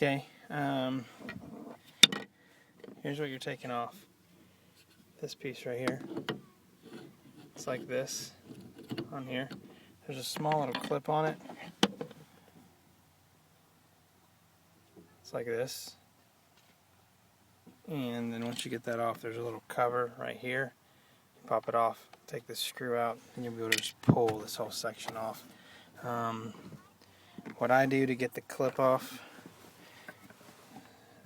Okay, here's what you're taking off. This piece right here. It's like this on here. There's a small little clip on it. It's like this. And then once you get that off, there's a little cover right here. You pop it off, take this screw out, and you'll be able to just pull this whole section off. What I do to get the clip off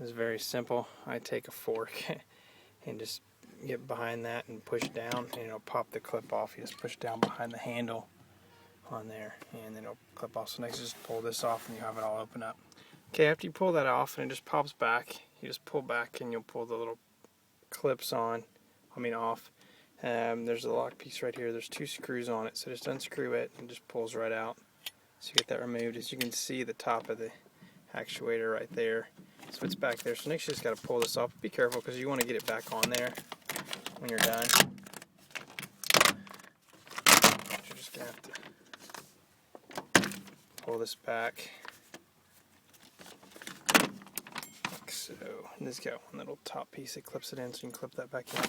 is very simple. I take a fork and just get behind that and push down, and it'll pop the clip off. You just push down behind the handle on there, and then it'll clip off. So next, just pull this off, and you have it all open up. Okay, after you pull that off, and it just pops back, you just pull back, and you'll pull the little clips off. There's a lock piece right here. There's 2 screws on it, so just unscrew it, and it just pulls right out. So you get that removed. As you can see, the top of the actuator right there. So it's back there. So next, you just got to pull this off. Be careful, because you want to get it back on there when you're done. You're just going to have to pull this back. Like so. And this got one little top piece that clips it in, so you can clip that back in.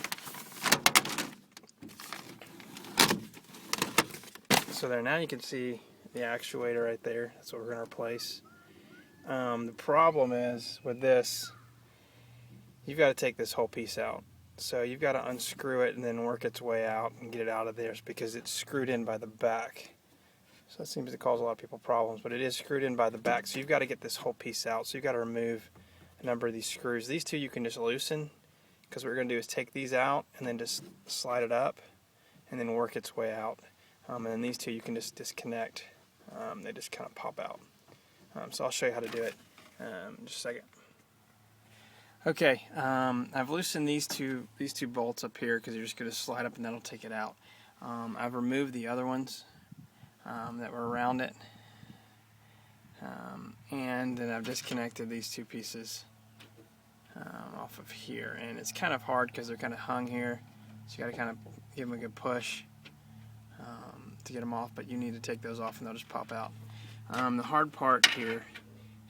So there, now you can see the actuator right there. That's what we're going to replace. The problem is with this, you've got to take this whole piece out. So you've got to unscrew it and then work its way out and get it out of there, because it's screwed in by the back. So that seems to cause a lot of people problems, but it is screwed in by the back. So you've got to get this whole piece out. So you've got to remove a number of these screws. These 2 you can just loosen, because what we're going to do is take these out and then just slide it up and then work its way out. And then these 2 you can just disconnect. They just kind of pop out. So I'll show you how to do it in just a second. Okay, I've loosened these two bolts up here, because you're just going to slide up and that'll take it out. I've removed the other ones that were around it, and then I've disconnected these 2 pieces off of here. And it's kind of hard because they're kind of hung here, so you got to kind of give them a good push to get them off, but you need to take those off and they'll just pop out. The hard part here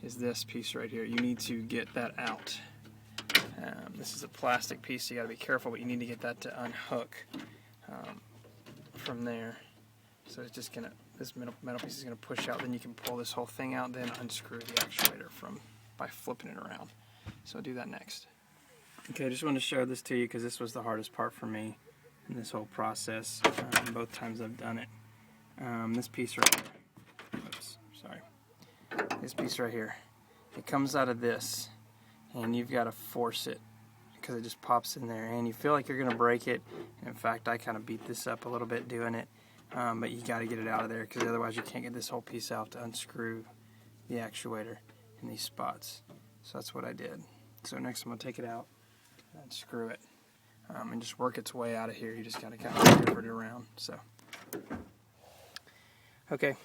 is this piece right here. You need to get that out. This is a plastic piece, so you got to be careful, but you need to get that to unhook from there. So it's just gonna, this metal piece is gonna push out. Then you can pull this whole thing out, then unscrew the actuator by flipping it around. So I'll do that next. Okay, I just wanted to show this to you because this was the hardest part for me in this whole process. Both times I've done it. This piece right here. Oops, sorry. This piece right here. It comes out of this, and you've got to force it because it just pops in there, and you feel like you're going to break it. In fact, I kind of beat this up a little bit doing it, but you got to get it out of there, because otherwise you can't get this whole piece out to unscrew the actuator in these spots. So that's what I did. So next I'm going to take it out and screw it, and just work its way out of here. You just got to kind of maneuver it around. So okay,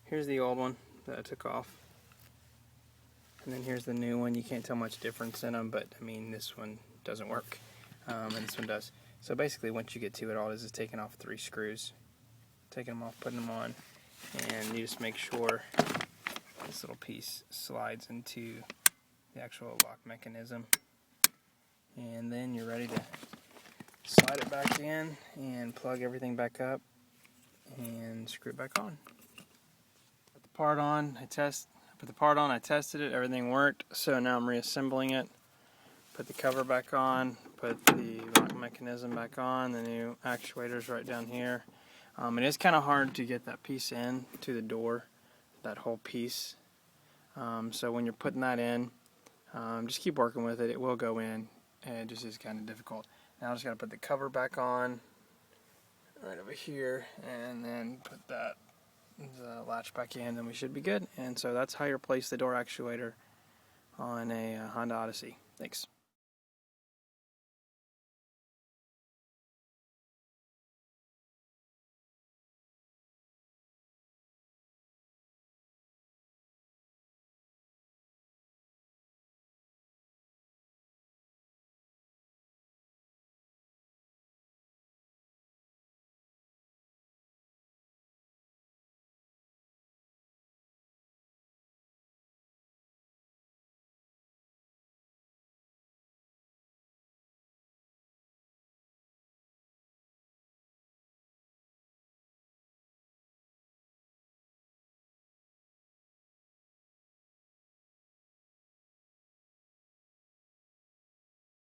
here's the old one that I took off. And then here's the new one. You can't tell much difference in them, but I mean, this one doesn't work, and this one does. So basically, once you get to it, all it is taking off 3 screws, taking them off, putting them on, and you just make sure this little piece slides into the actual lock mechanism, and then you're ready to slide it back in and plug everything back up and screw it back on. Put the part on. I tested it, everything worked, so now I'm reassembling it. Put the cover back on, put the lock mechanism back on, the new actuator's right down here. It is kind of hard to get that piece in to the door, that whole piece. So when you're putting that in, just keep working with it. It will go in, and it just is kind of difficult. Now I just got to put the cover back on right over here, and then put that the latch back in, and we should be good. And so that's how you replace the door actuator on a Honda Odyssey. Thanks.